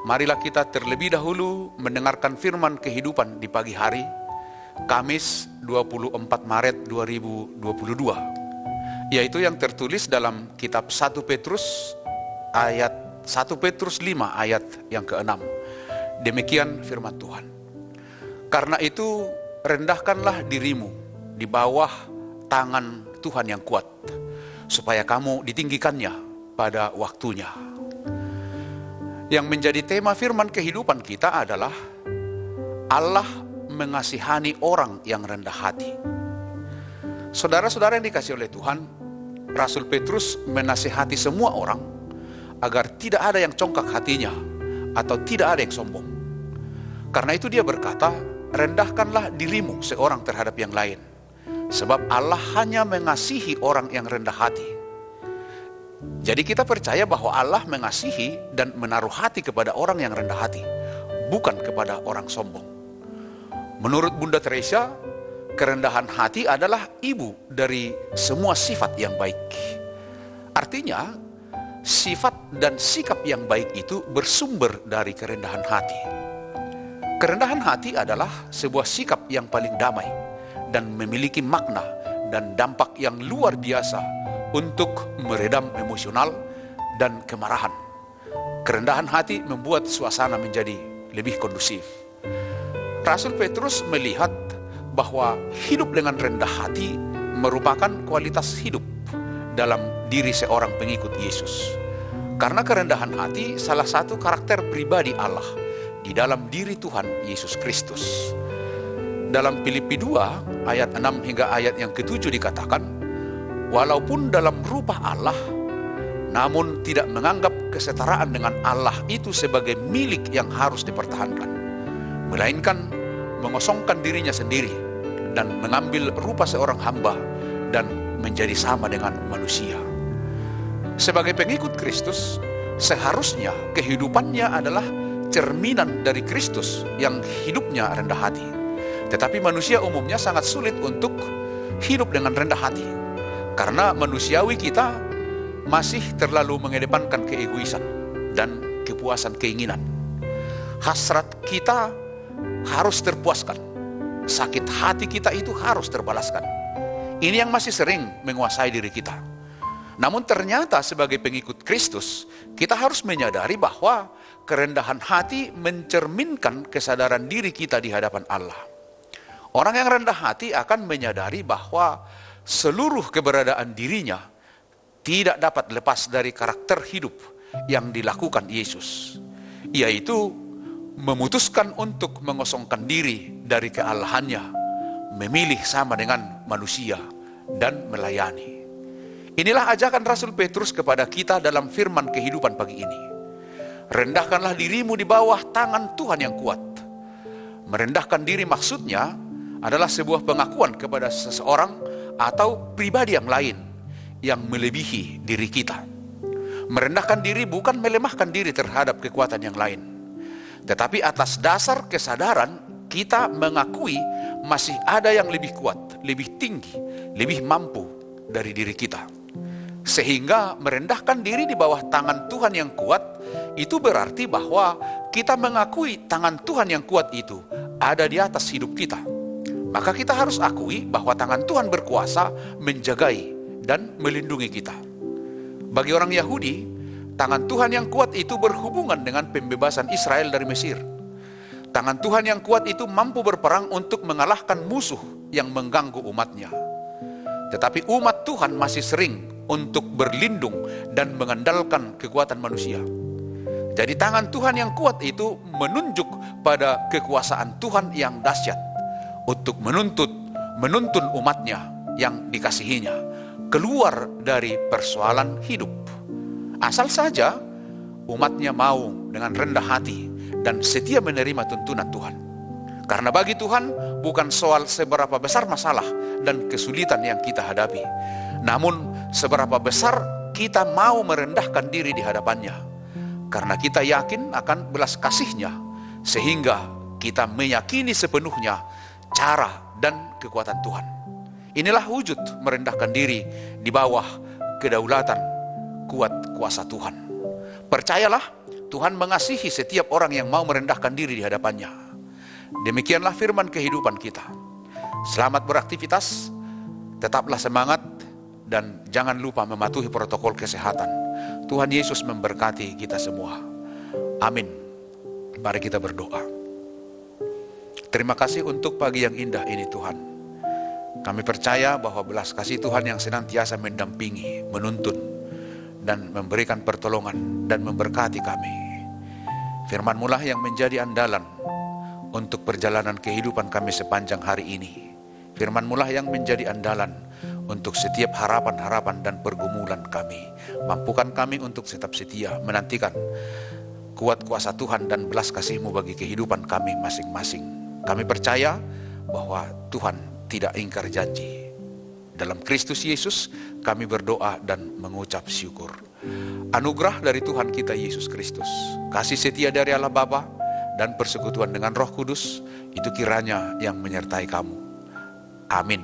Marilah kita terlebih dahulu mendengarkan firman kehidupan di pagi hari, Kamis 24 Maret 2022, yaitu yang tertulis dalam kitab 1 Petrus 5 ayat yang ke-6. Demikian firman Tuhan. Karena itu rendahkanlah dirimu di bawah tangan Tuhan yang kuat, supaya kamu ditinggikannya pada waktunya. Yang menjadi tema firman kehidupan kita adalah Allah mengasihani orang yang rendah hati. Saudara-saudara yang dikasihi oleh Tuhan, Rasul Petrus menasihati semua orang agar tidak ada yang congkak hatinya atau tidak ada yang sombong. Karena itu dia berkata, rendahkanlah dirimu seorang terhadap yang lain, sebab Allah hanya mengasihi orang yang rendah hati. Jadi kita percaya bahwa Allah mengasihi dan menaruh hati kepada orang yang rendah hati, bukan kepada orang sombong. Menurut Bunda Teresa, kerendahan hati adalah ibu dari semua sifat yang baik. Artinya, sifat dan sikap yang baik itu bersumber dari kerendahan hati. Kerendahan hati adalah sebuah sikap yang paling damai dan memiliki makna dan dampak yang luar biasa untuk meredam emosional dan kemarahan. Kerendahan hati membuat suasana menjadi lebih kondusif. Rasul Petrus melihat bahwa hidup dengan rendah hati merupakan kualitas hidup dalam diri seorang pengikut Yesus. Karena kerendahan hati salah satu karakter pribadi Allah di dalam diri Tuhan Yesus Kristus. Dalam Filipi 2 ayat 6 hingga ayat yang ke-7 dikatakan, walaupun dalam rupa Allah, namun tidak menganggap kesetaraan dengan Allah itu sebagai milik yang harus dipertahankan, melainkan mengosongkan dirinya sendiri dan mengambil rupa seorang hamba dan menjadi sama dengan manusia. Sebagai pengikut Kristus, seharusnya kehidupannya adalah cerminan dari Kristus yang hidupnya rendah hati. Tetapi manusia umumnya sangat sulit untuk hidup dengan rendah hati, karena manusiawi kita masih terlalu mengedepankan keegoisan dan kepuasan keinginan. Hasrat kita harus terpuaskan, sakit hati kita itu harus terbalaskan. Ini yang masih sering menguasai diri kita. Namun ternyata sebagai pengikut Kristus, kita harus menyadari bahwa kerendahan hati mencerminkan kesadaran diri kita di hadapan Allah. Orang yang rendah hati akan menyadari bahwa seluruh keberadaan dirinya tidak dapat lepas dari karakter hidup yang dilakukan Yesus, yaitu memutuskan untuk mengosongkan diri dari kealahannya, memilih sama dengan manusia dan melayani. Inilah ajakan Rasul Petrus kepada kita dalam firman kehidupan pagi ini. Rendahkanlah dirimu di bawah tangan Tuhan yang kuat. Merendahkan diri maksudnya adalah sebuah pengakuan kepada seseorang atau pribadi yang lain yang melebihi diri kita. Merendahkan diri bukan melemahkan diri terhadap kekuatan yang lain, tetapi atas dasar kesadaran kita mengakui masih ada yang lebih kuat, lebih tinggi, lebih mampu dari diri kita. Sehingga merendahkan diri di bawah tangan Tuhan yang kuat itu berarti bahwa kita mengakui tangan Tuhan yang kuat itu ada di atas hidup kita. Maka kita harus akui bahwa tangan Tuhan berkuasa menjagai dan melindungi kita. Bagi orang Yahudi, tangan Tuhan yang kuat itu berhubungan dengan pembebasan Israel dari Mesir. Tangan Tuhan yang kuat itu mampu berperang untuk mengalahkan musuh yang mengganggu umatnya. Tetapi umat Tuhan masih sering untuk berlindung dan mengandalkan kekuatan manusia. Jadi tangan Tuhan yang kuat itu menunjuk pada kekuasaan Tuhan yang dahsyat untuk menuntun umatnya yang dikasihinya keluar dari persoalan hidup. Asal saja umatnya mau dengan rendah hati dan setia menerima tuntunan Tuhan. Karena bagi Tuhan bukan soal seberapa besar masalah dan kesulitan yang kita hadapi, namun seberapa besar kita mau merendahkan diri di hadapannya. Karena kita yakin akan belas kasih-Nya, sehingga kita meyakini sepenuhnya cara dan kekuatan Tuhan. Inilah wujud merendahkan diri di bawah kedaulatan kuat kuasa Tuhan. Percayalah Tuhan mengasihi setiap orang yang mau merendahkan diri di hadapannya. Demikianlah firman kehidupan kita. Selamat beraktivitas, tetaplah semangat, dan jangan lupa mematuhi protokol kesehatan. Tuhan Yesus memberkati kita semua. Amin. Mari kita berdoa. Terima kasih untuk pagi yang indah ini Tuhan. Kami percaya bahwa belas kasih Tuhan yang senantiasa mendampingi, menuntun, dan memberikan pertolongan dan memberkati kami. Firman-Mu lah yang menjadi andalan untuk perjalanan kehidupan kami sepanjang hari ini. Firman-Mu lah yang menjadi andalan untuk setiap harapan-harapan dan pergumulan kami. Mampukan kami untuk tetap setia menantikan kuat kuasa Tuhan dan belas kasih-Mu bagi kehidupan kami masing-masing. Kami percaya bahwa Tuhan tidak ingkar janji. Dalam Kristus Yesus kami berdoa dan mengucap syukur. Anugerah dari Tuhan kita Yesus Kristus, kasih setia dari Allah Bapa, dan persekutuan dengan Roh Kudus itu kiranya yang menyertai kamu. Amin.